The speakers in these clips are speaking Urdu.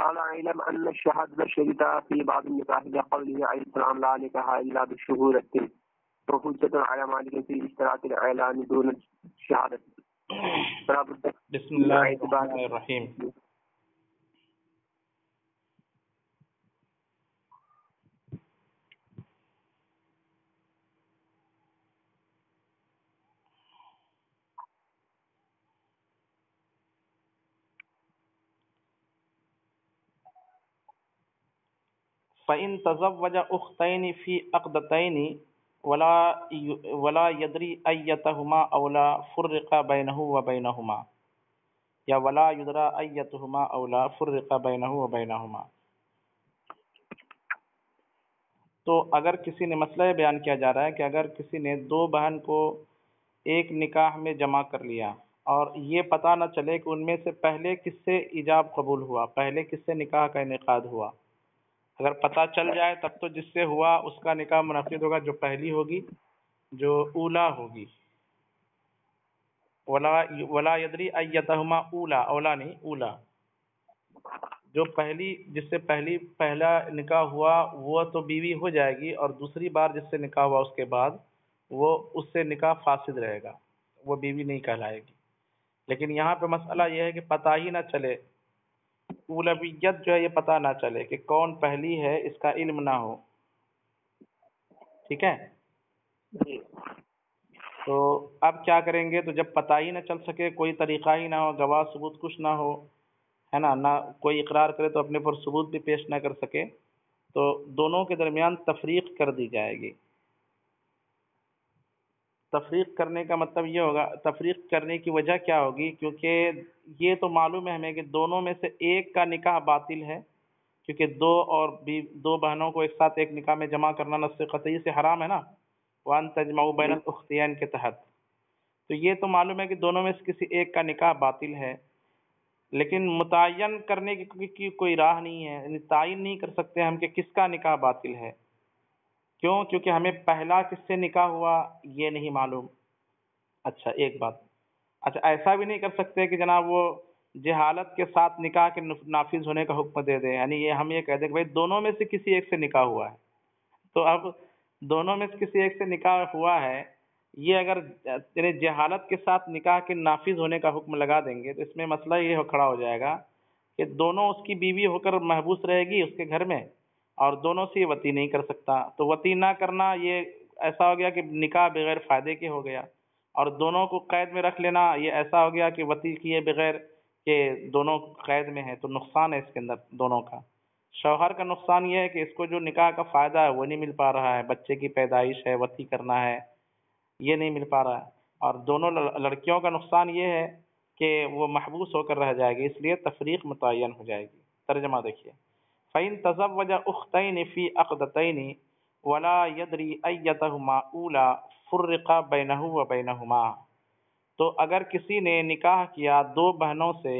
قال اعلم ان الشهادة شريطة في بعض النكاح لقوله عليه السلام لا نكاح الا بالشهودة وحجة على مالك في اشتراط الاعلان دون الشهادة. بسم اللہ الرحمن الرحیم. فَإِن تَزَوَّجَ أُخْتَيْنِ فِي عَقْدَتَيْنِ وَلَا يَدْرِي أَيَّتُهُمَا أَوْلَى فُرِّقَ بَيْنَهُ وَبَيْنَهُمَا یا وَلَا يُدْرَى أَيَّتُهُمَا أَوْلَى فُرِّقَ بَيْنَهُ وَبَيْنَهُمَا. تو اگر کسی نے مسئلہ بیان کیا جا رہا ہے کہ اگر کسی نے دو بہن کو ایک نکاح میں جمع کر لیا اور یہ پتہ نہ چلے کہ ان میں سے پہلے کس سے ایجاب قبول ہوا، پہلے کس سے نکاح کا انعقاد ہوا. اگر پتہ چل جائے تب تو جس سے ہوا اس کا نکاح منعقد ہوگا، جو پہلی ہوگی، جو اولا ہوگی. ولا یدری ایتہما اولا، اولا نہیں اولا، جو پہلی جس سے پہلا نکاح ہوا وہ تو بیوی ہو جائے گی، اور دوسری بار جس سے نکاح ہوا اس کے بعد وہ اس سے نکاح فاسد رہے گا، وہ بیوی نہیں کہلائے گی. لیکن یہاں پہ مسئلہ یہ ہے کہ پتہ ہی نہ چلے، اولویت جو ہے یہ پتہ نہ چلے کہ کون پہلی ہے، اس کا علم نہ ہو. ٹھیک ہے، تو اب کیا کریں گے؟ تو جب پتہ ہی نہ چل سکے، کوئی طریقہ ہی نہ ہو، گواہ ثبوت کچھ نہ ہو، ہے نا، نہ کوئی اقرار کرے تو اپنے پر ثبوت بھی پیش نہ کر سکے، تو دونوں کے درمیان تفریق کر دی جائے گی. تفریق کرنے کا مطلب یہ ہوگا، تفریق کرنے کی وجہ کیا ہوگی؟ کیونکہ یہ تو معلوم ہے ہمیں کہ دونوں میں سے ایک کا نکاح باطل ہے، کیونکہ دو بہنوں کو ایک ساتھ ایک نکاح میں جمع کرنا نص قطعی سے حرام ہے نا، وَأَن تَجْمَعُوا بَيْنَ الْأُخْتَيَيْنِ کے تحت. تو یہ تو معلوم ہے کہ دونوں میں سے کسی ایک کا نکاح باطل ہے، لیکن متعین کرنے کی کوئی راہ نہیں ہے، یعنی تعین نہیں کر سکتے ہم کہ کس کا نکاح باطل ہے. کیوں؟ کیونکہ ہمیں پہلا کس سے نکاح ہوا یہ نہیں معلوم. اچھا ایک بات، اچھا ایسا بھی نہیں کر سکتے کہ جناب وہ جہالت کے ساتھ نکاح کے نافذ ہونے کا حکم دے دیں، یعنی یہ ہم یہ کہہ دیں کہ بھائی دونوں میں سے کسی ایک سے نکاح ہوا ہے. تو اب دونوں میں سے کسی ایک سے نکاح ہوا ہے، یہ اگر یعنی جہالت کے ساتھ نکاح کے نافذ ہونے کا حکم لگا دیں گے تو اس میں مسئلہ یہ کھڑا ہو جائے گا کہ دونوں اس کی بیوی ہو کر محبوس رہے گی اس کے گھر میں، اور دونوں سے یہ وطی نہیں کر سکتا. تو وطی نہ کرنا یہ ایسا ہو گیا کہ نکاح بغیر فائدے کے ہو گیا، اور دونوں کو قید میں رکھ لینا یہ ایسا ہو گیا کہ وطی کیے بغیر کہ دونوں قید میں ہیں. تو نقصان ہے اس کے اندر دونوں کا. شوہر کا نقصان یہ ہے کہ اس کو جو نکاح کا فائدہ ہے وہ نہیں مل پا رہا ہے، بچے کی پیدائش ہے، وطی کرنا ہے، یہ نہیں مل پا رہا ہے. اور دونوں لڑکیوں کا نقصان یہ ہے کہ وہ محبوس ہو کر رہ جائے گی، اس لیے تفریق متعین ہو جائے گی. ترجمہ دیکھیے، فَإِن تَزَوَّجَ أُخْتَيْنِ فِي عَقْدَتَيْنِ وَلَا يَدْرِي أَيَّتَهُمَا أُولَى فُرِّقَ بَيْنَهُ وَبَيْنَهُمَا. تو اگر کسی نے نکاح کیا دو بہنوں سے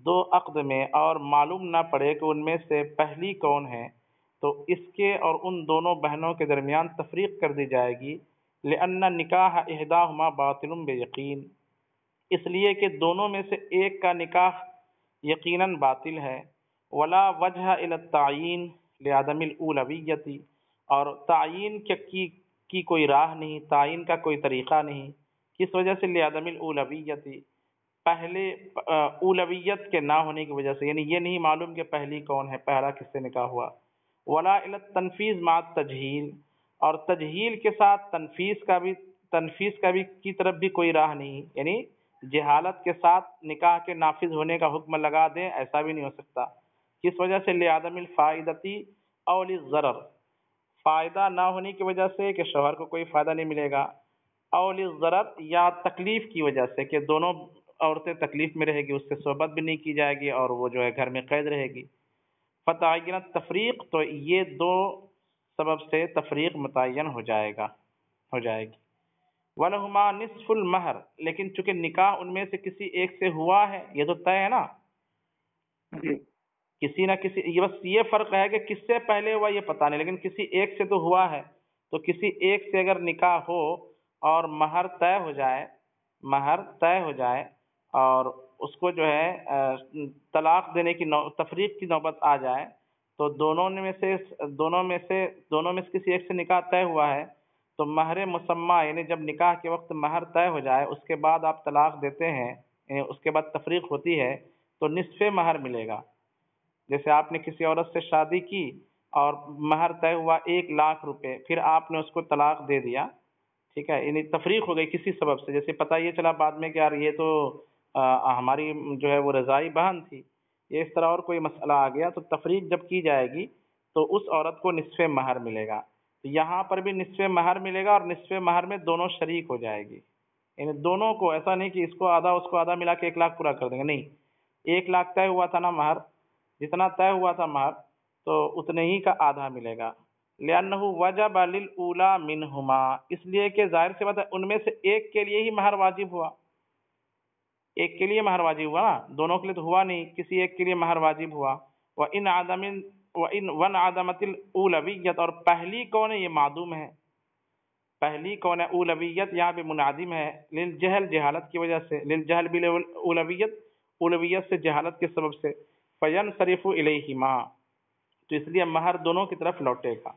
دو عقد میں اور معلوم نہ پڑے کہ ان میں سے پہلی کون ہے، تو اس کے اور ان دونوں بہنوں کے درمیان تفریق کر دی جائے گی. لِأَنَّ النِّكَاحَ إِحْدَاهُمَا بَاطِلٌ بِيَقِينٍ، اس لیے کہ دونوں میں سے ایک کا نکاح یقیناً باطل ہے. وَلَا وَجْهَ إِلَى التَّعْيِينِ لِعَدَمِ الْأُولَوِيَّةِ، اور تعین کی کوئی راہ نہیں، تعین کا کوئی طریقہ نہیں. کس وجہ سے؟ لِعَدَمِ الْأُولَوِيَّةِ، پہلے اولویت کے نہ ہونے کی وجہ سے، یعنی یہ نہیں معلوم کہ پہلی کون ہے، پہلا کس سے نکاح ہوا. وَلَا إِلَى التَّنفِيذِ مَعَ التَّجْهِيلِ، اور تجہیل کے ساتھ تنفیذ کا بھی کی طرف بھی کوئی راہ نہیں، یعنی جہالت کے ساتھ نکاح کے نافذ ہونے کا حکم لگا دیں، ایسا بھی نہیں ہو سکتا. کس وجہ سے؟ لِعَدَمِ الْفَائِدَةِ أَوْ لِلضَّرَرِ، فائدہ نہ ہونے کی وجہ سے کہ شوہر کو کوئی فائدہ نہیں ملے گا، أَوْ لِلضَّرَرِ، یا تکلیف کی وجہ سے کہ دونوں عورتیں تکلیف میں رہے گی، اس سے صحبت بھی نہیں کی جائے گی اور وہ جو ہے گھر میں قید رہے گی. فتعین التفریق، تو یہ دو سبب سے تفریق متعین ہو جائے گی. وَلَهُمَا نِصْفُ الْمَہر، لیکن چونکہ نکاح ان میں سے کسی ایک سے ہوا ہے، یہ تو طے ہے نا، کسی نہ کسی، یہ بس یہ فرق ہے کہ کس سے پہلے ہوا یہ پتہ نہیں، لیکن کسی ایک سے تو ہوا ہے. تو کسی ایک سے اگر نکاح ہو اور مہر طے ہو جائے اور اس کو جو ہے طلاق دینے کی تفریق کی نوبت آ جائے تو دونوں میں سے کسی ایک سے نکاح طے ہوا ہے تو مہر مسمہ یعنی جب نکاح کے وقت مہر طے ہو جائے اس کے بعد آپ طلاق دیتے ہیں یعنی اس کے بعد تفریق ہوتی ہے تو نصف مہر ملے گا. جیسے آپ نے کسی عورت سے شادی کی اور مہر طے ہوا 1,00,000 روپے، پھر آپ نے اس کو طلاق دے دیا، ٹھیک ہے، یعنی تفریق ہو گئی کسی سبب سے، جیسے پتہ یہ چلا بعد میں کہ یار یہ تو ہماری جو ہے وہ رضائی بہن تھی، یہ اس طرح اور کوئی مسئلہ آ گیا تو تفریق جب کی جائے گی تو اس عورت کو نصف مہر ملے گا. تو یہاں پر بھی نصف مہر ملے گا اور نصف مہر میں دونوں شریک ہو جائے گی، یعنی دونوں کو، ایسا نہیں کہ اس کو آدھا اس کو آدھا ملا کے 1,00,000 پورا کر دیں گے، نہیں، 1,00,000 طے ہوا تھا نا مہر، جتنا طے ہوا تھا مہر تو اتنے ہی کا آدھا ملے گا. لِأَنَّهُ وَجَبَ لِلْأُولَى مِنْهُمَا، اس لیے کہ ظاہر سی بات ہے ان میں سے ایک کے لیے ہی مہر واجب ہوا، ایک کے لیے مہر واجب ہوا نا، دونوں کے لیے تو ہوا نہیں، کسی ایک کے لیے مہر واجب ہوا. وَإِنْ عَدَمَتِ الْأُولَوِيَّةُ، اور پہلی کون ہے؟ یہ معدوم ہے. پہلی کون ہے؟ اولویت یہاں پہ منعدم ہے، للجہل، جہالت کی وجہ سے، للجہل بالاولویت، اولویت سے جہالت کے سبب سے، فینصرف الیہما، تو اس لیے مہر دونوں کی طرف لوٹے گا.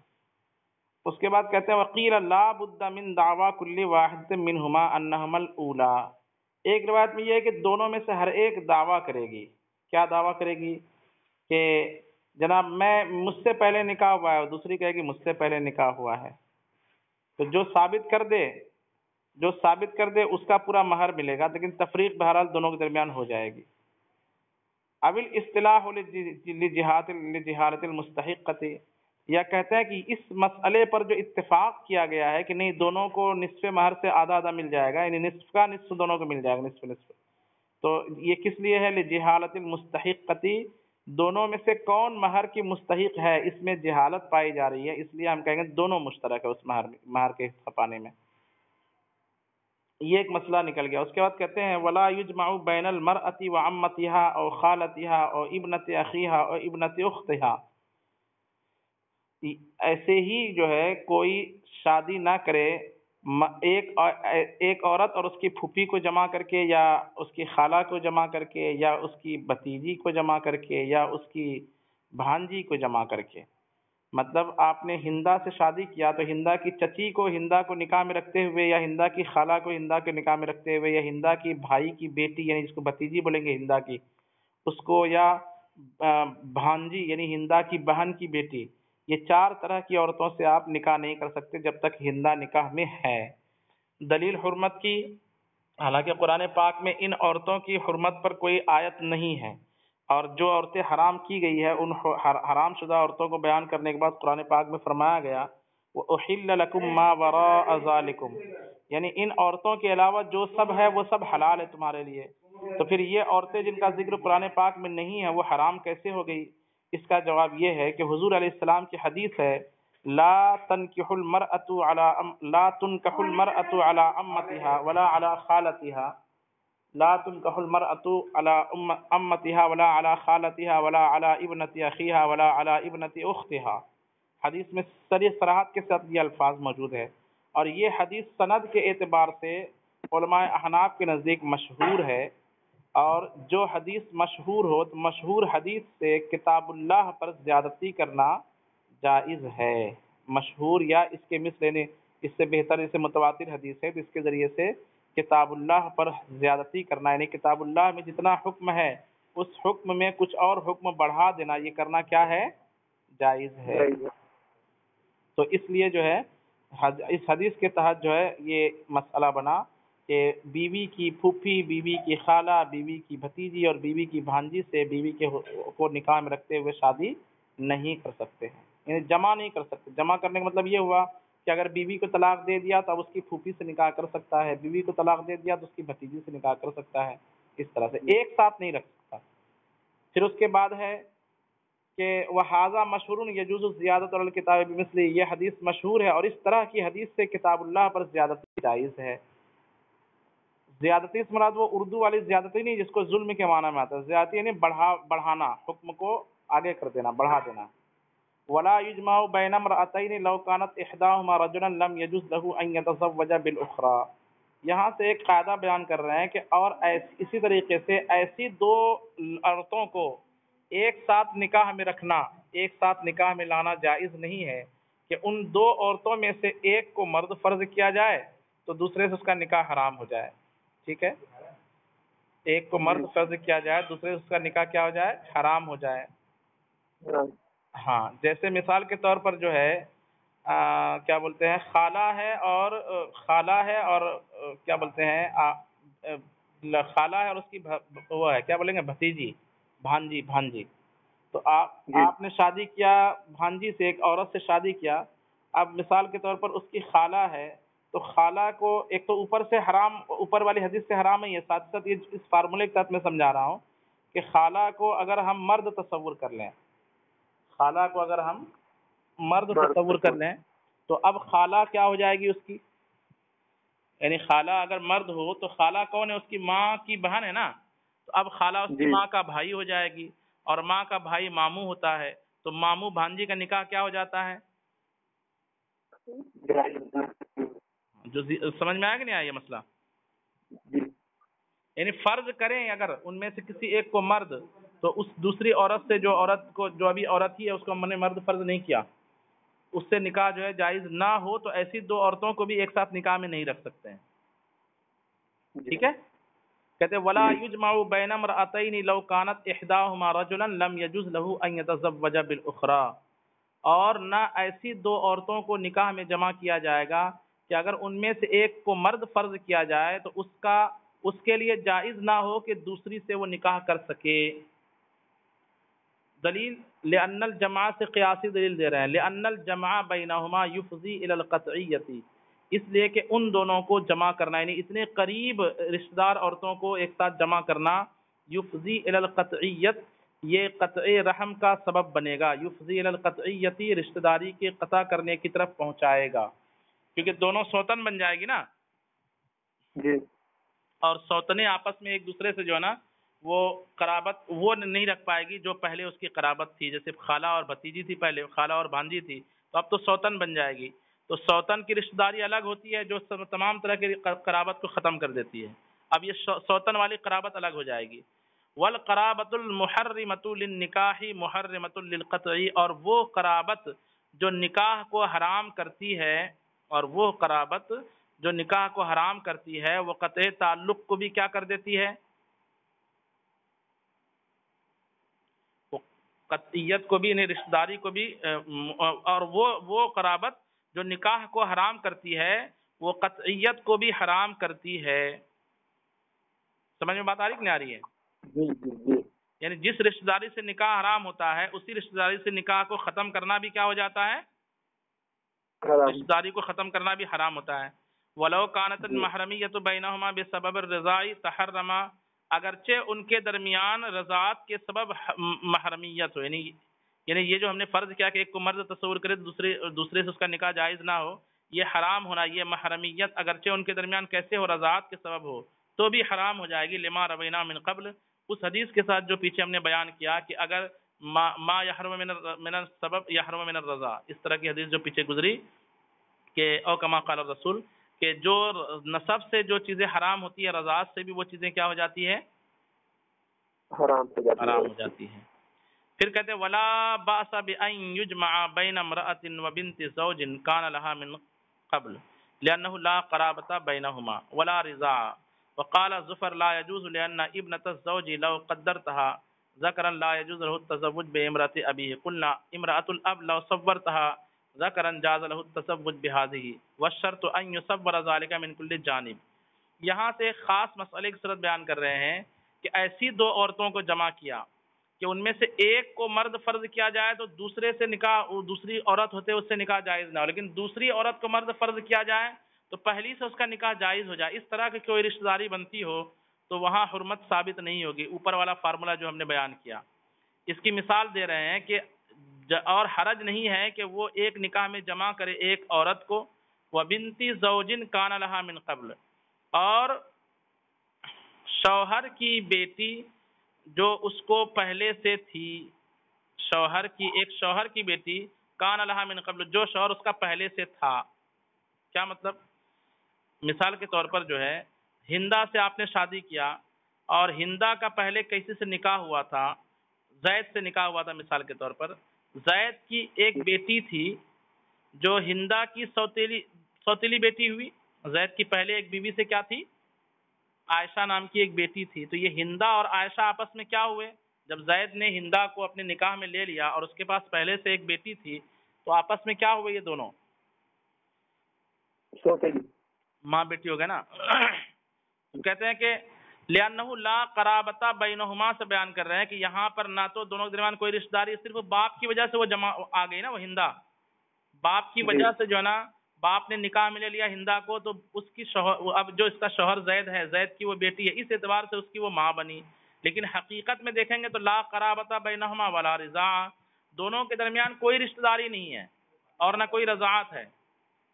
اس کے بعد کہتے ہیں وقیل لا بد من دعوی کل واحد منہما انہما الاولی، ایک روایت میں یہ ہے کہ دونوں میں سے ہر ایک دعویٰ کرے گی. کیا دعویٰ کرے گی؟ کہ جناب مجھ سے پہلے نکاح ہوا ہے، اور دوسری کہے گی مجھ سے پہلے نکاح ہوا ہے. تو جو ثابت کر دے اس کا پورا مہر ملے گا، لیکن تفریق بہرحال دونوں کے درمیان ہو جائے گی. اول اصطلاح لجہالت المستحقۃ، یا کہتے ہیں کہ اس مسئلے پر جو اتفاق کیا گیا ہے کہ نہیں دونوں کو نصف مہر سے آدھا آدھا مل جائے گا، یعنی نصف کا نصف دونوں کو مل جائے گا، نصف نصف. تو یہ کس لیے ہے؟ لجہالت المستحقۃ، دونوں میں سے کون مہر کی مستحق ہے اس میں جہالت پائی جا رہی ہے، اس لیے ہم کہیں گے دونوں مشترک ہے اس مہر کے حصہ پانے میں. یہ ایک مسئلہ نکل گیا. اس کے بعد کہتے ہیں ولا یجمع بین المرأة وعمتها او خالتها او ابنة اخیها او ابنة اختها، ایسے ہی جو ہے کوئی شادی نہ کرے ایک عورت اور اس کی پھوپھی کو جمع کر کے، یا اس کی خالہ کو جمع کر کے، یا اس کی بھتیجی کو جمع کر کے، یا اس کی بھانجی کو جمع کر کے. مطلب آپ نے ہندا سے شادی کیا تو ہندا کی چچی کو ہندا کو نکاح میں رکھتے ہوئے، یا ہندا کی خالہ کو ہندا کے نکاح میں رکھتے ہوئے، یا ہندا کی بھائی کی بیٹی یعنی جس کو بھتیجی بولیں گے ہندا کی، اس کو، یا بھانجی یعنی ہندا کی بہن کی بیٹی، یہ 4 طرح کی عورتوں سے آپ نکاح نہیں کر سکتے جب تک ہندا نکاح میں ہے. دلیل حرمت کی، حالانکہ قرآن پاک میں ان عورتوں کی حرمت پر کوئی آیت نہیں ہے، اور جو عورتیں حرام کی گئی ہے ان حرام شدہ عورتوں کو بیان کرنے کے بعد قرآن پاک میں فرمایا گیا وَأُحِلَّ لَكُم مَّا وَرَاءَ ذَلِكُمْ، یعنی ان عورتوں کے علاوہ جو سب ہے وہ سب حلال ہے تمہارے لیے. تو پھر یہ عورتیں جن کا ذکر قرآن پاک میں نہیں ہے وہ حرام کیسے ہو گئی؟ اس کا جواب یہ ہے کہ حضور علیہ السلام کی حدیث ہے لا تنكح المرأة على امتها ولا على خالتها، لا تنكح المرأة على امتها ولا على خالتها ولا على ابنة اخيها ولا على ابنة اختها. حدیث میں صراحت کے ساتھ یہ الفاظ موجود ہے، اور یہ حدیث سند کے اعتبار سے علماء احناف کے نزدیک مشہور ہے. اور جو حدیث مشہور ہو تو مشہور حدیث سے کتاب اللہ پر زیادتی کرنا جائز ہے. مشہور یا اس کے مثل یعنی اس سے بہتر اسے متواتر حدیث ہے تو اس کے ذریعے سے کتاب اللہ پر زیادتی کرنا، یعنی کتاب اللہ میں جتنا حکم ہے اس حکم میں کچھ اور حکم بڑھا دینا، یہ کرنا کیا ہے؟ جائز ہے. تو اس لیے جو ہے اس حدیث کے تحت جو ہے یہ مسئلہ بنا کہ بیوی کی پھوپھی، بیوی کی خالہ، بیوی کی بھتیجی اور بیوی کی بھانجی سے بیوی کو نکاح میں رکھتے ہوئے شادی نہیں کر سکتے ہیں، یعنی جمع نہیں کر سکتے. جمع کرنے کا مطلب یہ ہوا کہ اگر بیوی کو طلاق دے دیا تو اب اس کی پھوپھی سے نکاح کر سکتا ہے، بیوی کو طلاق دے دیا تو اس کی بھتیجی سے نکاح کر سکتا ہے، اس طرح سے ایک ساتھ نہیں رکھ سکتا. پھر اس کے بعد ہے کہ وَهَذَا مَشْهُورٌ يَجُوزُ الزِّيَادَةُ عَلَى الْكِتَابِ بِمِثْلِهِ، یہ حدیث مشہور ہے اور اس طرح کی حدیث سے کتاب اللہ پر زیادتی جائز ہے. زیادتی اس مراد وہ اردو والی زیادتی نہیں جس کو ظلم کے معنی میں آتا ہے، زیادتی یعنی بڑھانا، حکم کو آگے کر دینا، بڑھا دینا. ولا يجمع بين امرأتين لو كانت احداهما رجلا لم يجوز له ان يتزوج بالاخرى، یہاں سے ایک قاعدہ بیان کر رہے ہیں کہ اور اسی طریقے سے ایسی دو عورتوں کو ایک ساتھ نکاح میں رکھنا، ایک ساتھ نکاح میں لانا جائز نہیں ہے کہ ان دو عورتوں میں سے ایک کو مرد فرض کیا جائے تو دوسرے سے اس کا نکاح حرام ہو جائے. ٹھیک ہے، ایک کو مرد فرض کیا جائے دوسرے سے اس کا نکاح کیا ہو جائے، حرام ہو جائے. ہاں، جیسے مثال کے طور پر جو ہے کیا بولتے ہیں خالہ ہے اور کیا بولتے ہیں خالہ ہے اور اس کی وہ ہے کیا بولیں گے بھتیجی، بھانجی. تو آپ نے شادی کیا بھانجی سے، ایک عورت سے شادی کیا. اب مثال کے طور پر اس کی خالہ ہے تو خالہ کو ایک تو اوپر سے حرام، اوپر والی حدیث سے حرام ہے، ساتھ ساتھ یہ اس فارمولے کے ساتھ میں سمجھا رہا ہوں کہ خالہ کو اگر ہم مرد تصور کر لیں، خالہ کو اگر ہم مرد تصور کر لیں تو اب خالہ کیا ہو جائے گی اس کی، یعنی خالہ اگر مرد ہو تو خالہ کون ہے، اس کی ماں کی بہن ہے نا. تو اب خالہ اس کی ماں کا بھائی ہو جائے گی، اور ماں کا بھائی ماموں ہوتا ہے، تو ماموں بھانجی کا نکاح کیا ہو جاتا ہے. جو سمجھ میں آیا کہ نہیں آیا یہ مسئلہ. یعنی فرض کریں اگر ان میں سے کسی ایک کو مرد، تو اس دوسری عورت سے جو ابھی عورت ہی ہے اس کو ہم نے مرد فرض نہیں کیا، اس سے نکاح جو ہے جائز نہ ہو تو ایسی دو عورتوں کو بھی ایک ساتھ نکاح میں نہیں رکھ سکتے ہیں. ٹھیک ہے، کہتے ولا یجمع بین امرأتین لو كانت احداهما رجلا لم يجوز له ان يتزوج بالاخرى. اور نہ ایسی دو عورتوں کو نکاح میں جمع کیا جائے گا کہ اگر ان میں سے ایک کو مرد فرض کیا جائے تو اس کے لیے جائز نہ ہو کہ دوسری سے وہ نکاح کر سکے. دلیل لأن الجماع سے قیاسی دلیل دے رہے ہیں، لأن الجمع بینہما یفضی الی القطعیۃ، اس لیے کہ ان دونوں کو جمع کرنا یعنی اتنے قریب رشتہ دار عورتوں کو ایک ساتھ جمع کرنا، یفضی الی القطعیۃ، یہ قطع رحم کا سبب بنے گا. یفضی الی القطعیۃ، رشتہ داری کے قطع کرنے کی طرف پہنچائے گا، کیونکہ دونوں سوتن بن جائے گی نا. جی. اور سوتنے آپس میں ایک دوسرے سے جو ہے نا وہ قرابت وہ نہیں رکھ پائے گی جو پہلے اس کی قرابت تھی، جیسے خالہ اور بھتیجی تھی، پہلے خالہ اور بھانجی تھی، تو اب تو سوتن بن جائے گی. تو سوتن کی رشتہ داری الگ ہوتی ہے جو تمام طرح کی قرابت کو ختم کر دیتی ہے. اب یہ سوتن والی قرابت الگ ہو جائے گی. والقرابت المحرمۃ للنکاح محرمۃ للقطع، اور وہ قرابت جو نکاح کو حرام کرتی ہے، اور وہ قرابت جو نکاح کو حرام کرتی ہے وہ قطع تعلق کو بھی کیا کر دیتی ہے، قطعیت کو بھی، یعنی رشتہ داری کو بھی. اور وہ قرابت جو نکاح کو حرام کرتی ہے وہ قطعیت کو بھی حرام کرتی ہے. سمجھ میں بات آ رہی کہ نہیں آ رہی ہے؟ جی جی جی. یعنی جس رشتہ داری سے نکاح حرام ہوتا ہے اسی رشتہ داری سے نکاح کو ختم کرنا بھی کیا ہو جاتا ہے، رشتہ داری کو ختم کرنا بھی حرام ہوتا ہے. ولو کانت المحرمیۃ بینہما بسبب الرضاء تحرم، اگرچہ ان کے درمیان رضاعت کے سبب محرمیت ہو، یعنی یہ جو ہم نے فرض کیا کہ ایک کو مرد تصور کرے دوسرے سے اس کا نکاح جائز نہ ہو، یہ حرام ہونا، یہ محرمیت اگرچہ ان کے درمیان کیسے ہو، رضاعت کے سبب ہو، تو بھی حرام ہو جائے گی. لما روینا من قبل، اس حدیث کے ساتھ جو پیچھے ہم نے بیان کیا کہ اگر ما یحرم من السبب یحرم من الرضاء، اس طرح کی حدیث جو پیچھے گزری کہ او کما قال الرسول، کہ جو نسب سے جو چیزیں حرام ہوتی ہے رضاعت سے بھی وہ چیزیں کیا ہو جاتی ہے، حرام ہو جاتی ہیں. پھر کہتے ہیں ولا باس بان یجمع بین امرأۃ وبنت زوج کان لها من قبل لانه لا قرابة بینهما ولا رضاع. وقال ظفر لا يجوز لان ابنة الزوج لو قدرتها ذكرا لا يجوز له التزوج بامرأة ابيه. قلنا امرأة الاب لو صورتها ذكرا جاز له التزوج بهذه والشرط ان يصور ذلك من كل جانب. یہاں سے خاص مسئلے کی صورت بیان کر رہے ہیں کہ ایسی دو عورتوں کو جمع کیا کہ ان میں سے ایک کو مرد فرض کیا جائے تو دوسرے سے نکاح، دوسری عورت ہوتے اس سے نکاح جائز نہ ہو، لیکن دوسری عورت کو مرد فرض کیا جائے تو پہلی سے اس کا نکاح جائز ہو جائے. اس طرح کی کوئی رشتہ داری بنتی ہو تو وہاں حرمت ثابت نہیں ہوگی. اوپر والا فارمولہ جو ہم نے بیان کیا اس کی مثال دے رہے ہیں کہ اور حرج نہیں ہے کہ وہ ایک نکاح میں جمع کرے ایک عورت کو، وبنتی زوجن کان لها من قبل، اور شوہر کی بیٹی جو اس کو پہلے سے تھی، شوہر کی بیٹی کان لها من قبل، جو شوہر اس کا پہلے سے تھا. کیا مطلب؟ مثال کے طور پر جو ہے ہندا سے آپ نے شادی کیا اور ہندا کا پہلے کسی سے نکاح ہوا تھا، زید سے نکاح ہوا تھا مثال کے طور پر، زید کی ایک بیٹی تھی جو ہندا کی سوتیلی بیٹی ہوئی، زید کی پہلے ایک بیوی سے کیا تھی، عائشہ نام کی ایک بیٹی تھی، تو یہ ہندا اور عائشہ آپس میں کیا ہوئے، جب زید نے ہندا کو اپنے نکاح میں لے لیا اور اس کے پاس پہلے سے ایک بیٹی تھی تو آپس میں کیا ہوئے، یہ دونوں ماں بیٹی ہو گئے نا. کہتے ہیں کہ لِأَنَّهُ لَا قَرَابَةَ بَيْنَهُمَا سے بیان کر رہے ہیں کہ یہاں پر نہ تو دونوں کے درمیان کوئی رشتہ داری، صرف باپ کی وجہ سے وہ جمع آ گئی نا، وہ ہندا باپ کی وجہ سے جو ہے نا، باپ نے نکاح میں لے لیا ہندا کو، تو اس کی شوہر، اب جو اس کا شوہر زید ہے، زید کی وہ بیٹی ہے، اس اعتبار سے اس کی وہ ماں بنی. لیکن حقیقت میں دیکھیں گے تو لا قرابۃ بینہما ولا رضاع، دونوں کے درمیان کوئی رشتہ داری نہیں ہے اور نہ کوئی رضاعت ہے.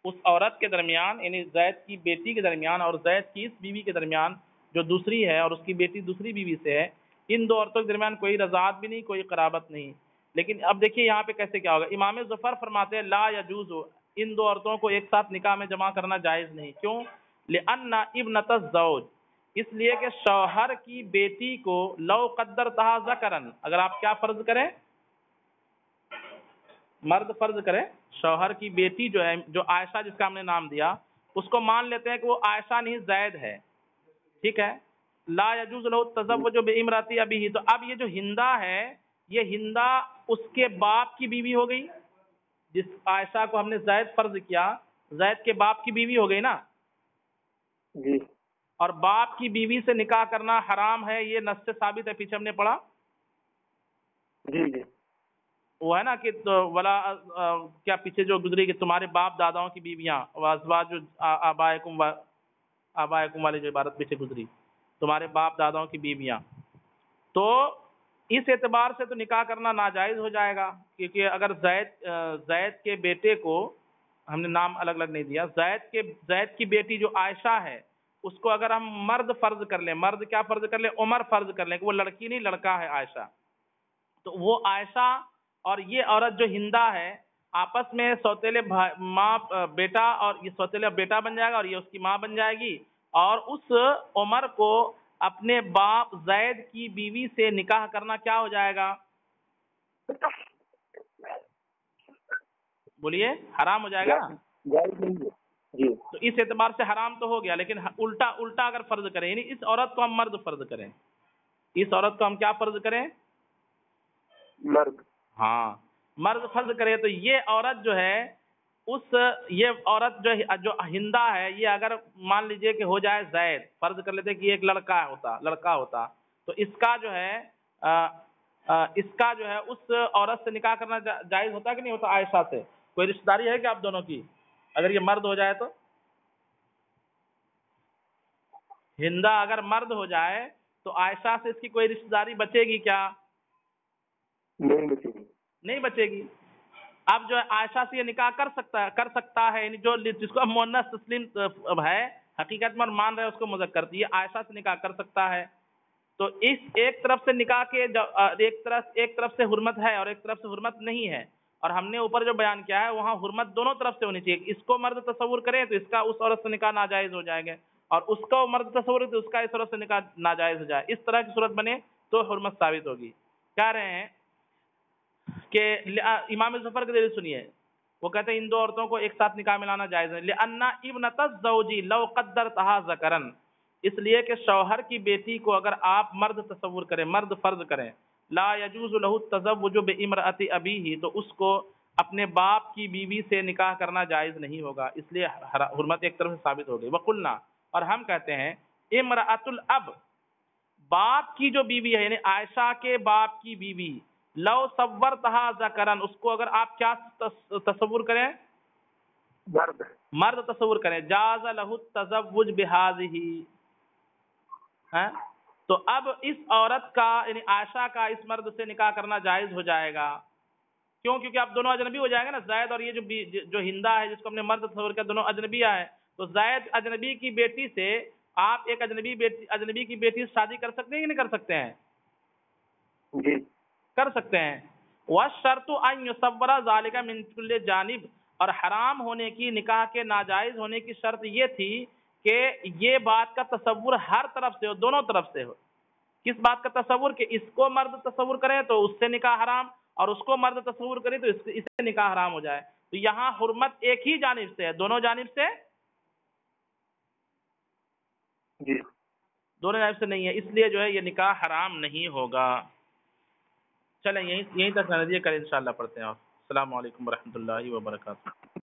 اس عورت کے درمیان یعنی زید کی بیٹی کے درمیان اور زید کی اس بیوی کے درمیان جو دوسری ہے اور اس کی بیٹی دوسری بیوی سے ہے، ان دو عورتوں کے درمیان کوئی رضاعت بھی نہیں، کوئی قرابت نہیں. لیکن اب دیکھیے یہاں پہ کیسے کیا ہوگا. امام ظفر فرماتے ہیں لا یجوز، ان دو عورتوں کو ایک ساتھ نکاح میں جمع کرنا جائز نہیں. کیوں؟ لأن ابنۃ الزوج، اس لیے کہ شوہر کی بیٹی کو لو قدرتھا ذکرن، اگر آپ کیا فرض کریں، مرد فرض کریں، شوہر کی بیٹی جو ہے، جو عائشہ جس کا ہم نے نام دیا، اس کو مان لیتے ہیں کہ وہ عائشہ نہیں زید ہے، ٹھیک ہے. لا یجوز لہ التزوج بامرأۃ ابیہ، تو اب یہ جو ہندا ہے، یہ ہندا اس کے باپ کی بیوی ہو گئی، جس عائشہ کو ہم نے زید فرض کیا، زید کے باپ کی بیوی ہو گئی نا جی. اور باپ کی بیوی سے نکاح کرنا حرام ہے، یہ نص سے ثابت ہے، پیچھے ہم نے پڑھا. جی جی وہ ہے نا کہ ولا کیا پیچھے جو گزری کہ تمہارے باپ داداؤں کی بیویاں، ازواج آبائکم والی جو عبارت پیچھے گزری، تمہارے باپ داداؤں کی بیویاں، تو اس اعتبار سے تو نکاح کرنا ناجائز ہو جائے گا. کیونکہ اگر زید کے بیٹے کو، ہم نے نام الگ الگ نہیں دیا، زید کی بیٹی جو عائشہ ہے، اس کو اگر ہم مرد فرض کر لیں، مرد کیا فرض کر لیں، عمر فرض کر لیں کہ وہ لڑکی نہیں لڑکا ہے عائشہ، تو وہ عائشہ اور یہ عورت جو ہندا ہے آپس میں سوتیلے ماں بیٹا، اور یہ سوتیلے بیٹا بن جائے گا اور یہ اس کی ماں بن جائے گی، اور اس عمر کو اپنے باپ زید کی بیوی سے نکاح کرنا کیا ہو جائے گا، بولیے حرام ہو جائے گا نا. جی. تو اس اعتبار سے حرام تو ہو گیا. لیکن الٹا اگر فرض کریں، یعنی اس عورت کو ہم مرد فرض کریں، اس عورت کو ہم کیا فرض کریں، مرد. ہاں مرد فرض کرے، تو یہ عورت جو ہے، یہ عورت جو ہندا ہے، یہ اگر مان لیجئے کہ ہو جائے زید، فرض کر لیتے کہ یہ ایک لڑکا ہوتا تو اس کا جو ہے اس عورت سے نکاح کرنا جائز ہوتا کہ نہیں ہوتا، عائشہ سے کوئی رشتہ داری ہے کہ آپ دونوں کی، اگر یہ مرد ہو جائے تو، ہندا اگر مرد ہو جائے تو عائشہ سے اس کی کوئی رشتہ داری بچے گی کیا؟ نہیں بچے گی. اب جو ہے عائشہ سے یہ نکاح کر سکتا ہے، یعنی جو جس کو مؤنث تسلیم ہے، حقیقت میں مان رہے اس کو مذکر، یہ عائشہ سے نکاح کر سکتا ہے. تو اس ایک طرف سے نکاح کے ایک طرف سے حرمت ہے اور ایک طرف سے حرمت نہیں ہے، اور ہم نے اوپر جو بیان کیا ہے وہاں حرمت دونوں طرف سے ہونی چاہیے. اس کو مرد تصور کریں تو اس کا اس عورت سے نکاح ناجائز ہو جائے گا، اور اس کو مرد تصور تو اس کا اس عورت سے نکاح ناجائز ہو جائے. اس طرح کی صورت بنے تو حرمت ثابت ہوگی. کہہ رہے ہیں کہ امام ظفر کے دلیل سنیے، وہ کہتے ہیں ان دو عورتوں کو ایک ساتھ نکاح ملانا جائز ہے. لأن ابنۃ الزوج لو قدرتھا ذکرن، اس لیے کہ شوہر کی بیٹی کو اگر آپ مرد تصور کریں، مرد فرض کریں، لا یجوز لہ التزوج بامرأۃ ابیہ، تو اس کو اپنے باپ کی بیوی سے نکاح کرنا جائز نہیں ہوگا، اس لیے حرمت ایک طرف سے ثابت ہو گئی. وقلنا، اور ہم کہتے ہیں امرأۃ الاب، باپ کی جو بیوی ہے، یعنی عائشہ کے باپ کی بیوی، لو صورتھا ذکرن، اس کو اگر آپ کیا تصور کریں، مرد تصور کریں، جاز لہ التزوج بہذہ، تو اب اس عورت کا یعنی عائشہ کا اس مرد سے نکاح کرنا جائز ہو جائے گا. کیوں؟ کیونکہ آپ دونوں اجنبی ہو جائیں گے نا، زید اور یہ جو ہندا ہے جس کو ہم نے مرد تصور کیا، دونوں اجنبی ہیں. تو زید اجنبی کی بیٹی سے آپ ایک اجنبی کی بیٹی سے شادی کر سکتے ہیں کہ نہیں کر سکتے ہیں؟ جی کر سکتے ہیں. وَالشَّرْطُ أَن يُصَوَّرَ ذَلِكَ مِنْ كُلِّ جانب، اور حرام ہونے کی، نکاح کے ناجائز ہونے کی شرط یہ تھی کہ یہ بات کا تصور ہر طرف سے ہو، دونوں طرف سے ہو. کس بات کا تصور؟ کہ اس کو مرد تصور کرے تو اس سے نکاح حرام، اور اس کو مرد تصور کرے تو اس سے نکاح حرام ہو جائے. تو یہاں حرمت ایک ہی جانب سے ہے، دونوں جانب سے جی دونوں جانب سے نہیں ہے، اس لیے جو ہے یہ نکاح حرام نہیں ہوگا. چلیں یہیں تک رہنے دیجیے، کل انشاءاللہ پڑھتے ہیں. اور السلام علیکم ورحمۃ اللہ وبرکاتہ.